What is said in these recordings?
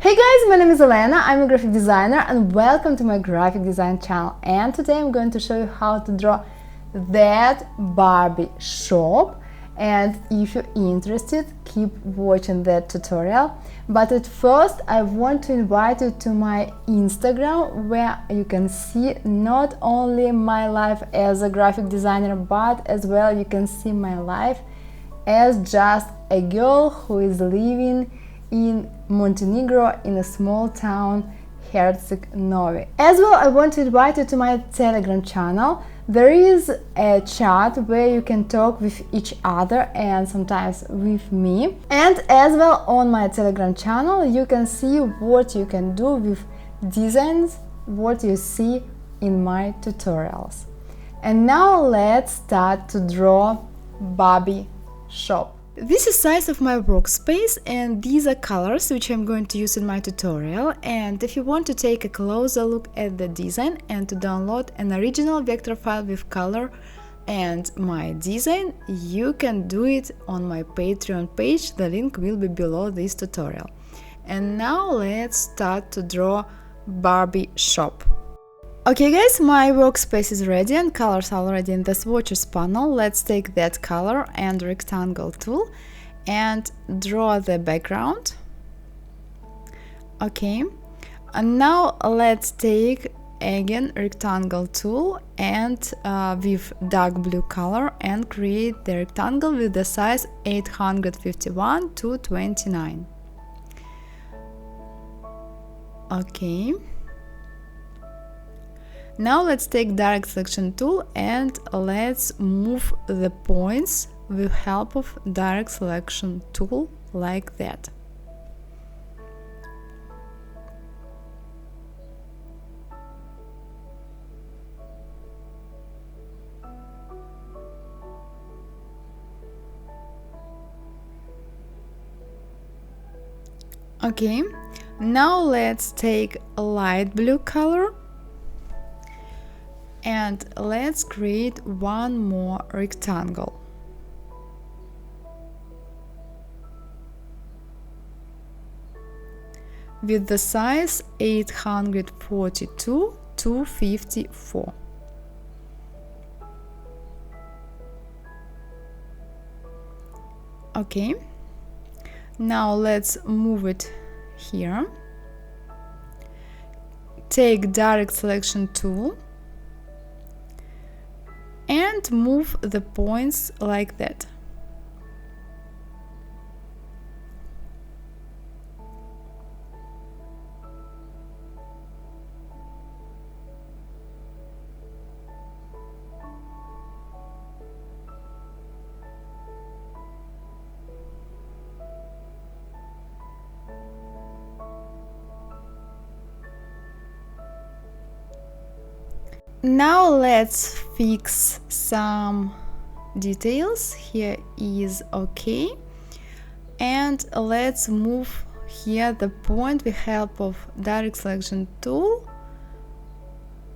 Hey guys, my name is Elena, I'm a graphic designer and welcome to my graphic design channel. And today I'm going to show you how to draw that Barbie shop. And if you're interested, keep watching that tutorial. But at first I want to invite you to my Instagram, where you can see not only my life as a graphic designer, but as well you can see my life as just a girl who is living in Montenegro in a small town, Herceg Novi. As well, I want to invite you to my Telegram channel. There is a chat where you can talk with each other and sometimes with me. And as well, on my Telegram channel, you can see what you can do with designs, what you see in my tutorials. And now let's start to draw Barbie shop. This is size of my workspace and these are colors which I'm going to use in my tutorial. And if you want to take a closer look at the design and to download an original vector file with color and my design, you can do it on my Patreon page. The link will be below this tutorial. And now let's start to draw Barbie shop. Okay guys, my workspace is ready and colors are already in the swatches panel. Let's take that color and rectangle tool and draw the background. Okay, and now let's take again rectangle tool and with dark blue color and create the rectangle with the size 851 to 29. Okay. Now let's take direct selection tool and let's move the points with help of direct selection tool like that. Okay, now let's take a light blue color and let's create one more rectangle. With the size 842 to 54. Okay, now let's move it here. Take direct selection tool and move the points like that. Now let's fix some details. Here is okay, and let's move here the point with help of direct selection tool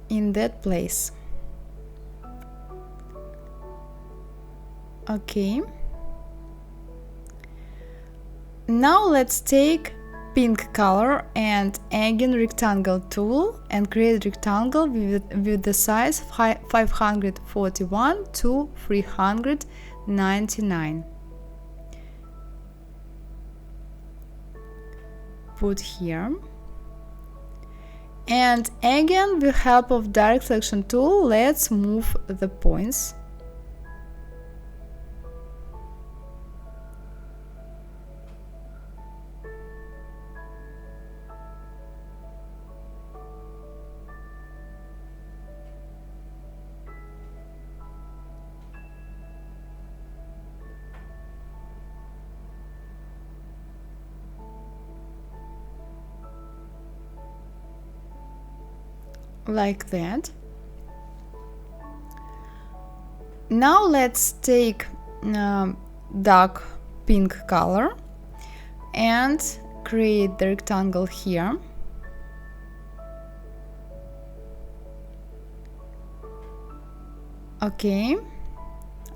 in that place. Okay, now let's take pink color and again rectangle tool and create rectangle with the size 541 to 399. Put here, and again with help of direct selection tool let's move the points. Like that. Now let's take dark pink color and create the rectangle here. Okay,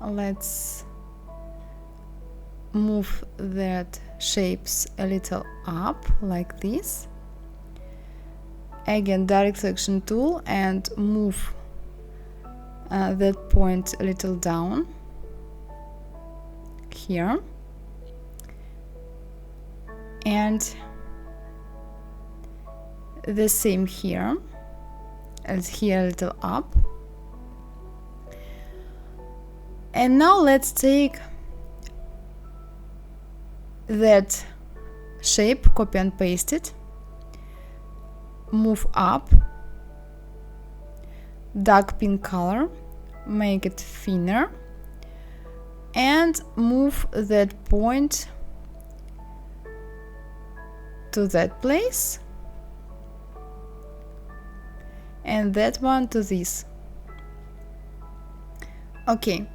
let's move that shapes a little up like this. Again, direct selection tool and move that point a little down here, and the same here, and here a little up. And now let's take that shape, copy and paste it, move up, dark pink color, make it thinner, and move that point to that place, and that one to this. Okay,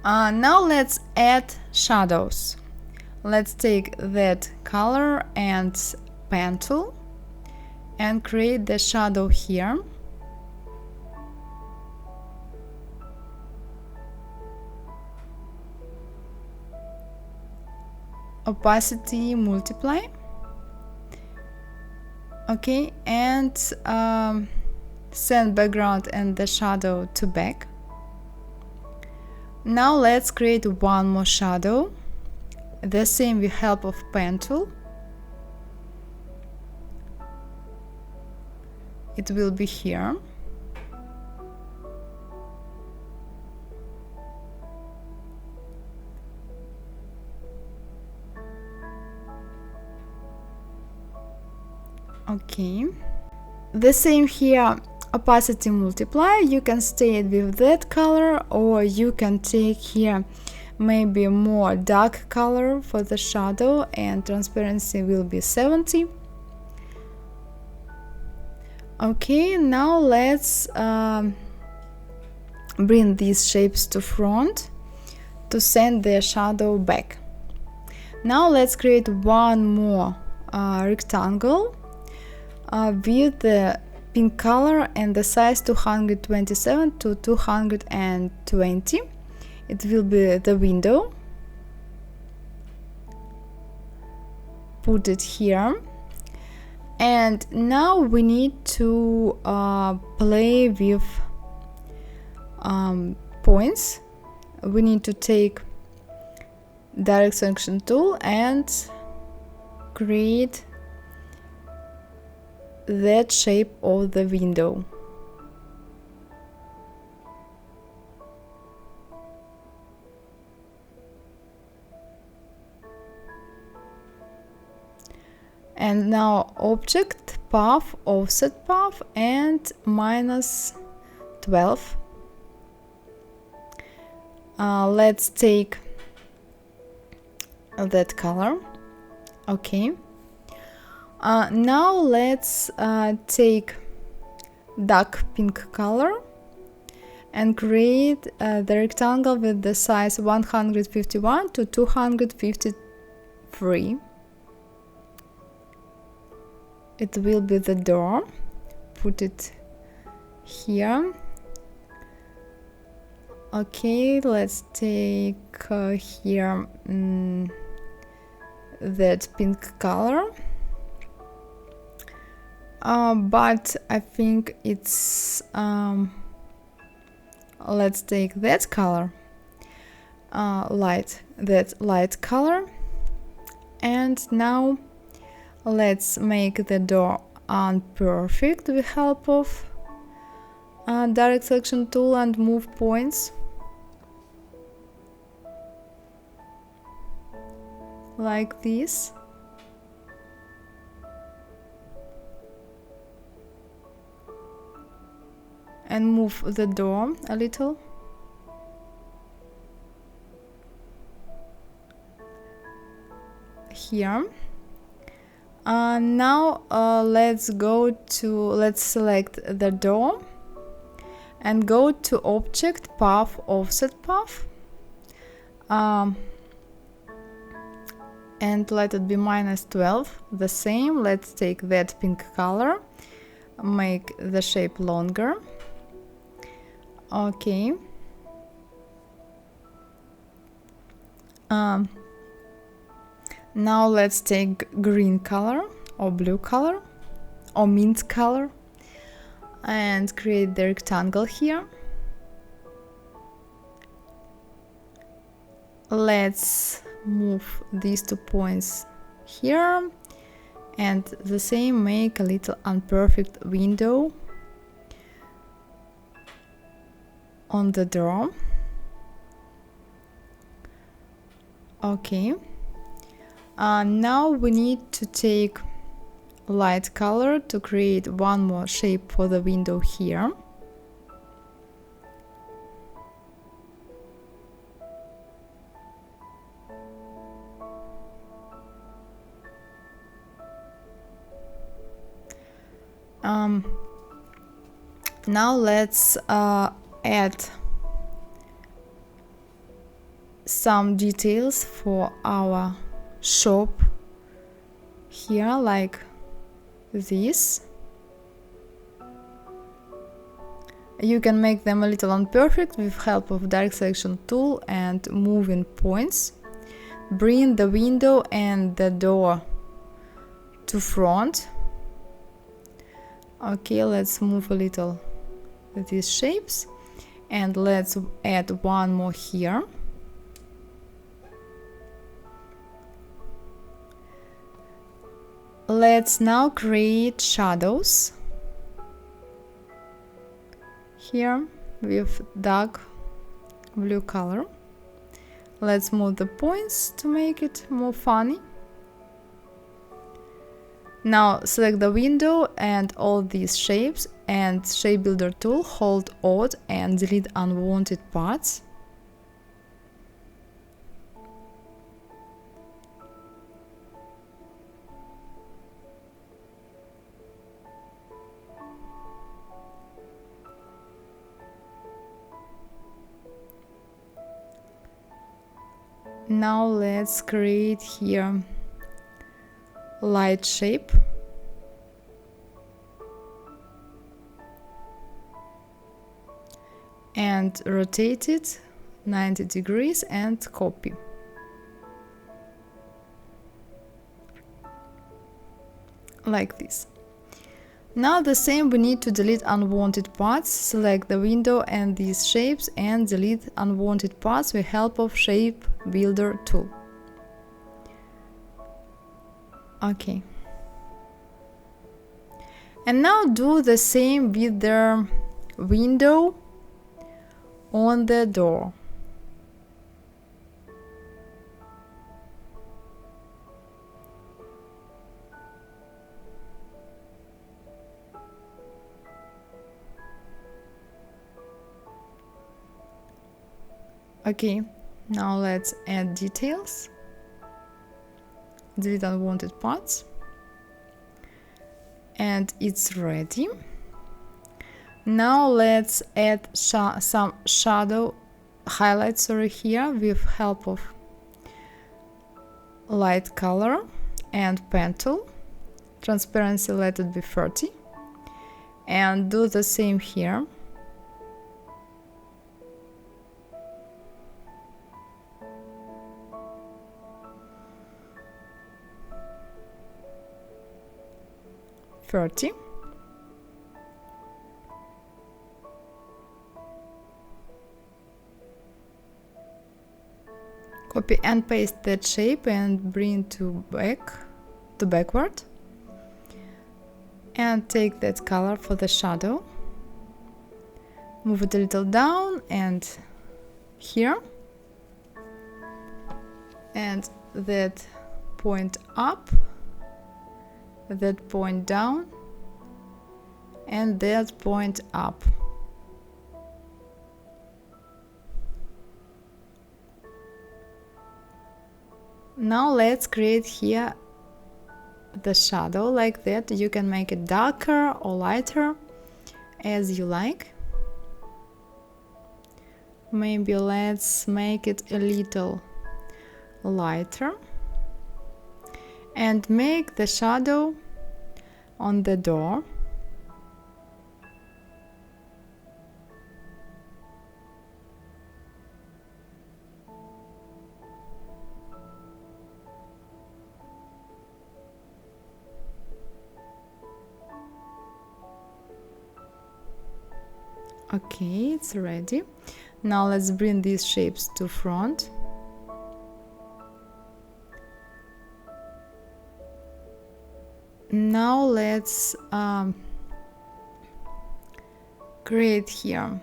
now let's add shadows. Let's take that color and pen tool and create the shadow here. Opacity multiply. Okay, and send background and the shadow to back. Now let's create one more shadow, the same with help of pen tool. It will be here. Okay, the same here, opacity multiply. You can stay with that color, or you can take here maybe more dark color for the shadow, and transparency will be 70. Okay, now let's bring these shapes to front to send the shadow back. Now let's create one more rectangle with the pink color and the size 227 to 220. It will be the window. Put it here. And now we need to play with points. We need to take direct selection tool and create that shape of the window. And now object, path, offset path, and -12. Let's take that color. Okay. Now let's take dark pink color and create the rectangle with the size 151 to 253. It will be the door. Put it here. Okay, let's take here that pink color. But I think it's let's take that color, that light color, and now let's make the door unperfect with help of direct selection tool and move points like this. And move the door a little. Here. Now let's select the door and go to object, path, offset path, and let it be -12. The same. Let's take that pink color, make the shape longer. Okay. Now let's take green color or blue color or mint color and create the rectangle here. Let's move these 2 points here and the same, make a little imperfect window on the door. Okay, now we need to take light color to create one more shape for the window here. Now let's add some details for our shop here, like this. You can make them a little imperfect with help of direct selection tool and moving points. Bring the window and the door to front. Okay, let's move a little these shapes and let's add one more here. Let's now create shadows here with dark blue color. Let's move the points to make it more funny. Now select the window and all these shapes and shape builder tool, hold Alt and delete unwanted parts. Now let's create here light shape. And rotate it 90 degrees and copy. Like this. Now the same, we need to delete unwanted parts. Select the window and these shapes and delete unwanted parts with help of shape builder tool. Okay. And now do the same with the window on the door. Okay, now let's add details. Delete unwanted parts. And it's ready. Now let's add some shadow highlights here with help of light color and pen tool. Transparency, let it be 30. And do the same here. Copy and paste that shape and bring to backward. And take that color for the shadow. Move it a little down and here. And that point up. That point down and that point up. Now let's create here the shadow like that. You can make it darker or lighter as you like. Maybe let's make it a little lighter. And make the shadow on the door. Okay, it's ready. Now let's bring these shapes to front. Now let's create here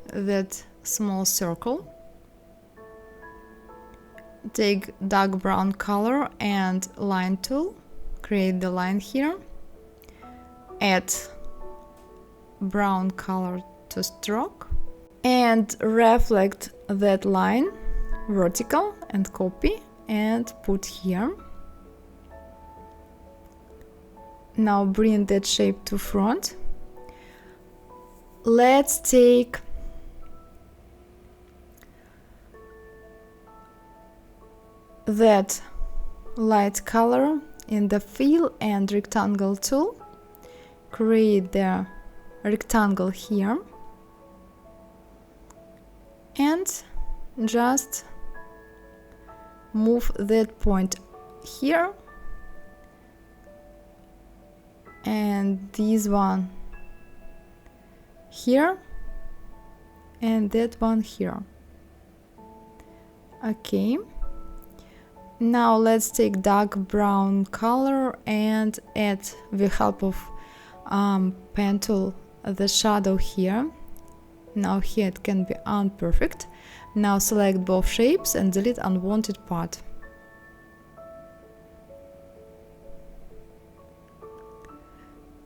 that small circle. Take dark brown color and line tool, create the line here, add brown color to stroke and reflect that line vertical and copy and put here. Now bring that shape to front. Let's take that light color in the fill and rectangle tool, create the rectangle here and just move that point here and this one here and that one here. Okay. Now let's take dark brown color and add, with the help of pen tool, the shadow here. Now here it can be imperfect. Now select both shapes and delete unwanted part.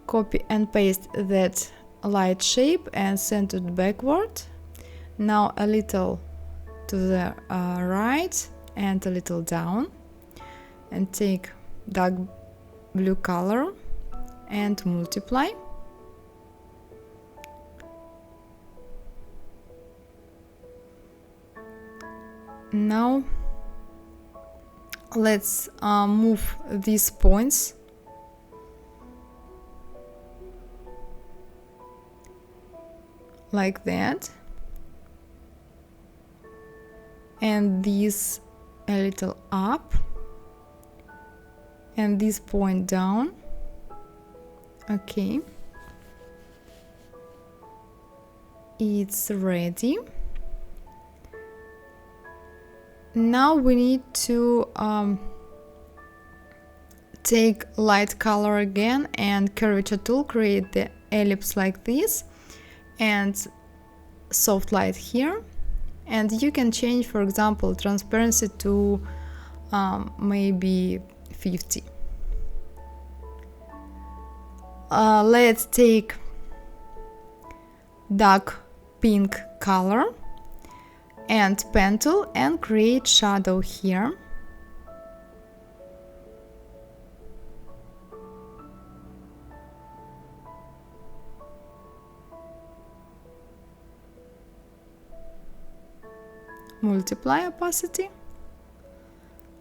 Copy and paste that light shape and send it backward. Now a little to the right and a little down, and take dark blue color and multiply. Now let's move these points like that, and these a little up and this point down. Okay, it's ready. Now we need to take light color again and curvature tool, create the ellipse like this and soft light here. And you can change, for example, transparency to maybe 50. Let's take dark pink color and pen tool and create shadow here. Multiply opacity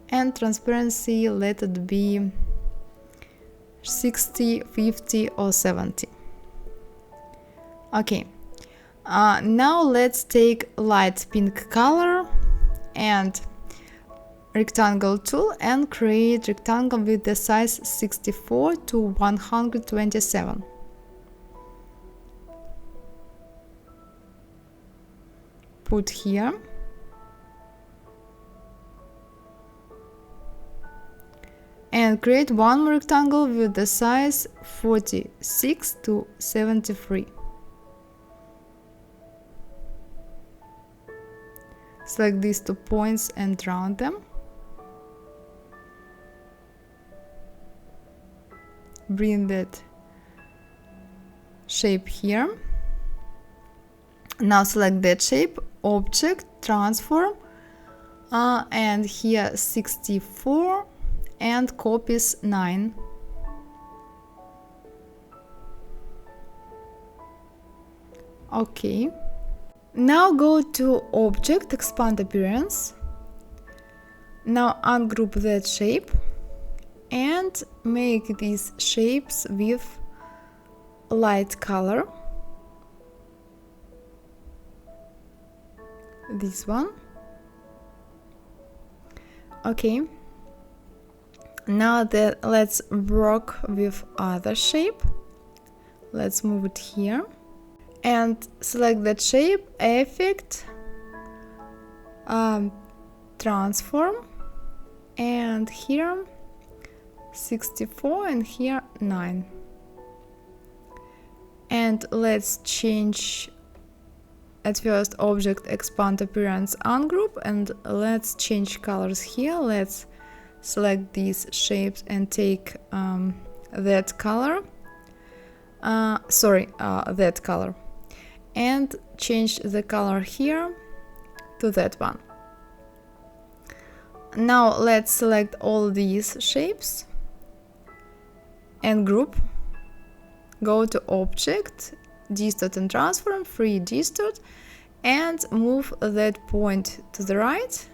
and transparency, let it be 60, 50 or 70. Okay, now let's take light pink color and rectangle tool and create rectangle with the size 64 to 127. Put here. And create one more rectangle with the size 46 to 73. Select these 2 points and round them. Bring that shape here. Now select that shape, object, transform, and here 64. And copies 9. Okay. Now go to object, expand appearance. Now ungroup that shape and make these shapes with light color. This one. Okay. Now that let's work with other shape. Let's move it here and select that shape, effect, transform, and here 64 and here 9. And let's change at first object expand appearance ungroup, and let's change colors here. Let's select these shapes and take that color, that color, and change the color here to that one. Now let's select all these shapes and group, go to object, distort and transform, free distort, and move that point to the right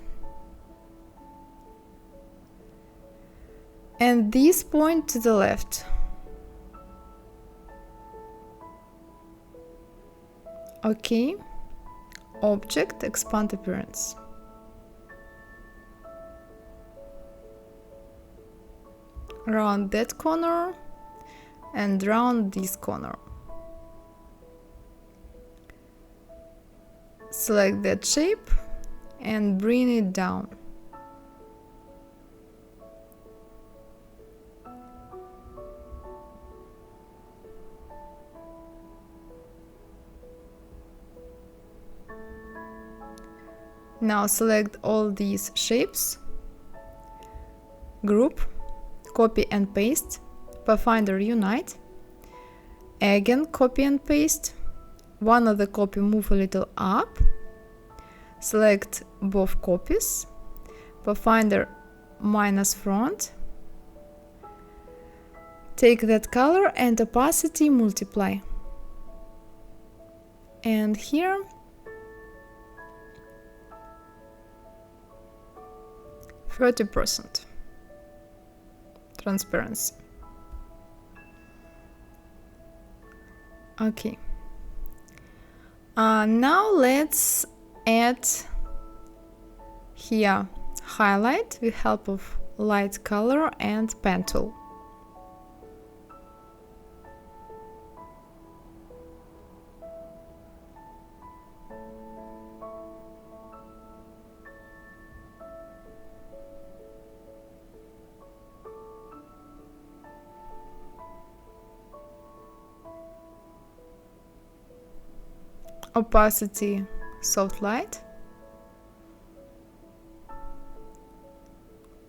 and this point to the left. Okay, object, expand appearance. Round that corner and round this corner. Select that shape and bring it down. Now select all these shapes, group, copy and paste, Pathfinder unite, again copy and paste, one of the copy move a little up, select both copies, Pathfinder minus front, take that color and opacity multiply, and here 30% transparency. Okay. Now let's add here highlight with help of light color and pen tool. Opacity soft light,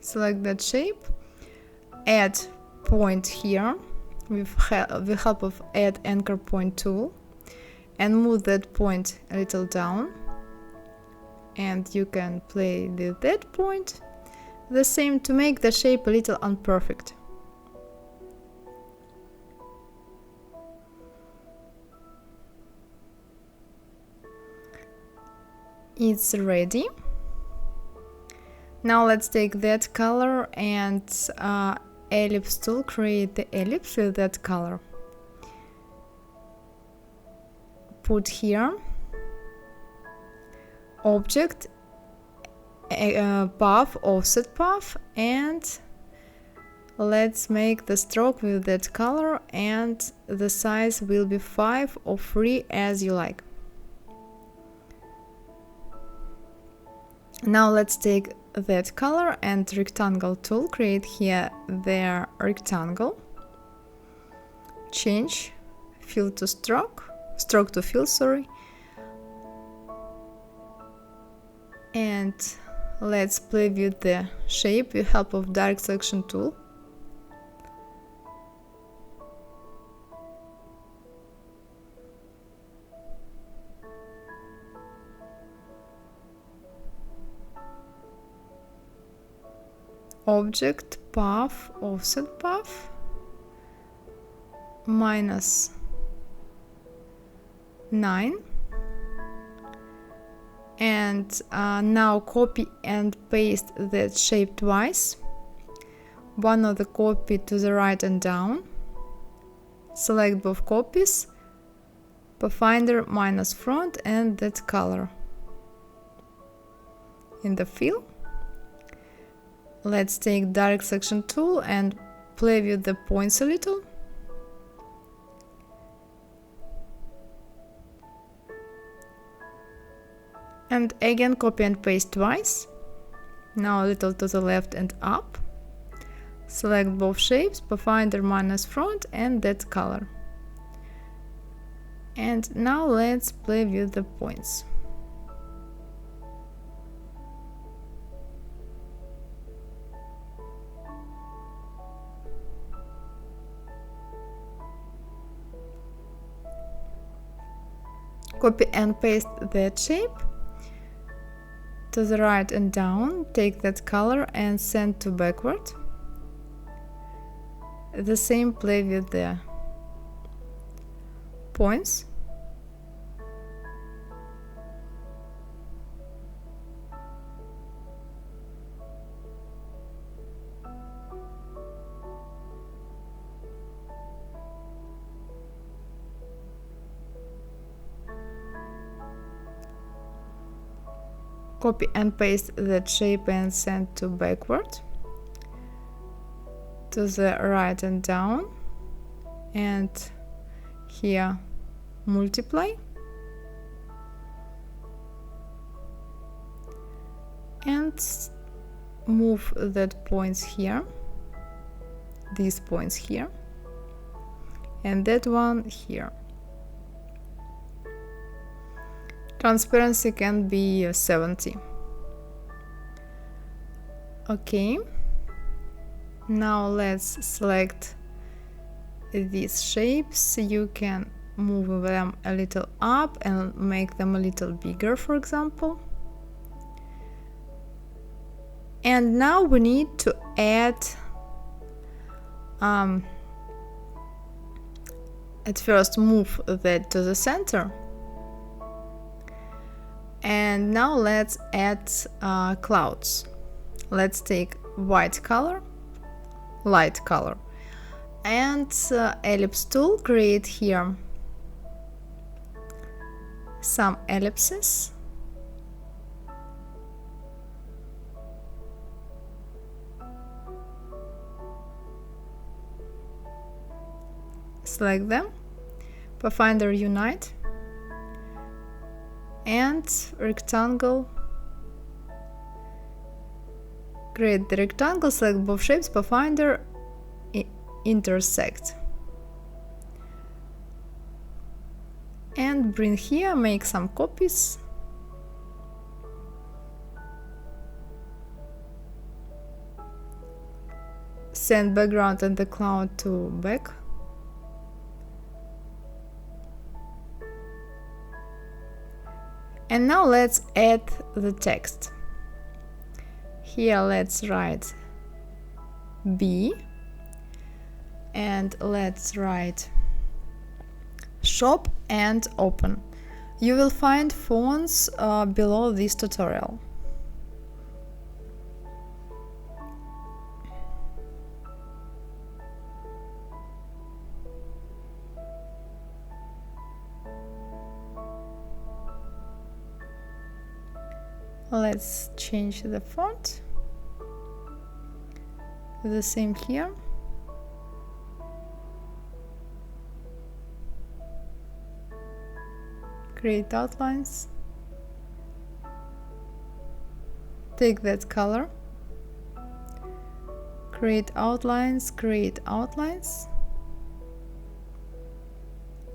select that shape, add point here with the help of add anchor point tool, and move that point a little down, and you can play with that point the same to make the shape a little imperfect. It's ready. Now let's take that color and ellipse tool, create the ellipse with that color. Put here object, path, offset path, and let's make the stroke with that color, and the size will be 5 or 3 as you like. Now let's take that color and rectangle tool, create here the rectangle, change fill to stroke, stroke to fill, sorry, and let's play with the shape with help of direct selection tool. Object, path, offset path, minus 9, and now copy and paste that shape twice, one of the copy to the right and down, select both copies, Pathfinder minus front, and that color in the fill. Let's take direct selection tool and play with the points a little. And again copy and paste twice. Now a little to the left and up. Select both shapes, Pathfinder minus front and that color. And now let's play with the points. Copy and paste that shape to the right and down. Take that color and send to backward. The same play with the points. Copy and paste that shape and send to backward, to the right and down, and here multiply, and move that points here, these points here, and that one here. Transparency can be 70. Okay, now let's select these shapes. You can move them a little up and make them a little bigger, for example. And now we need to add at first move that to the center. And now let's add clouds. Let's take white color, light color, and ellipse tool. Create here some ellipses. Select them, Pathfinder Unite, and rectangle. Create the rectangle, select both shapes, Pathfinder intersect, and bring here, make some copies. Send background and the cloud to back. And now let's add the text. Here let's write B, and let's write shop and open. You will find fonts below this tutorial. Let's change the font. The same here. Create outlines. Take that color. Create outlines, create outlines.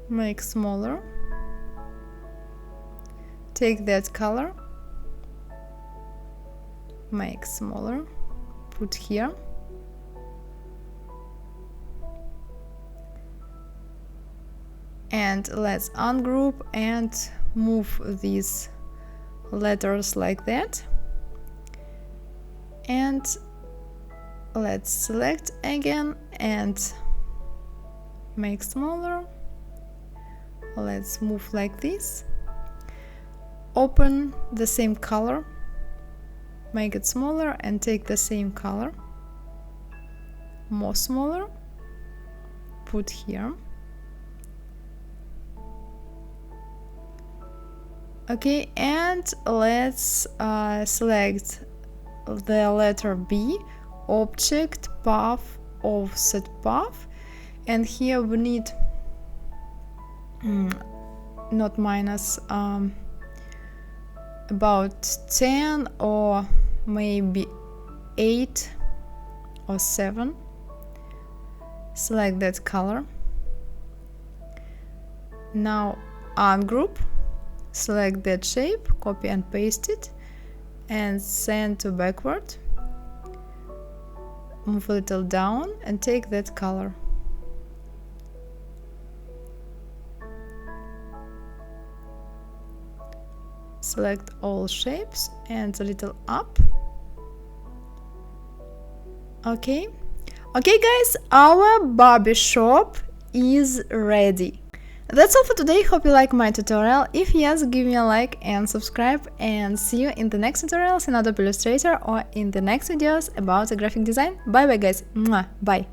Make smaller. Take that color. Make smaller, put here, and let's ungroup and move these letters like that, and let's select again and make smaller. Let's move like this, open the same color, make it smaller, and take the same color, more smaller, put here. Okay, and let's select the letter B, object, path, offset path, and here we need not minus, about 10 or maybe 8 or 7. Select that color. Now ungroup, select that shape, copy and paste it, and send to backward. Move a little down and take that color. Select all shapes and a little up. Okay guys, our Barbie shop is ready. That's all for today. Hope you like my tutorial. If yes, give me a like and subscribe, and see you in the next tutorials in Adobe Illustrator or in the next videos about graphic design. Bye bye guys. Mwah. Bye.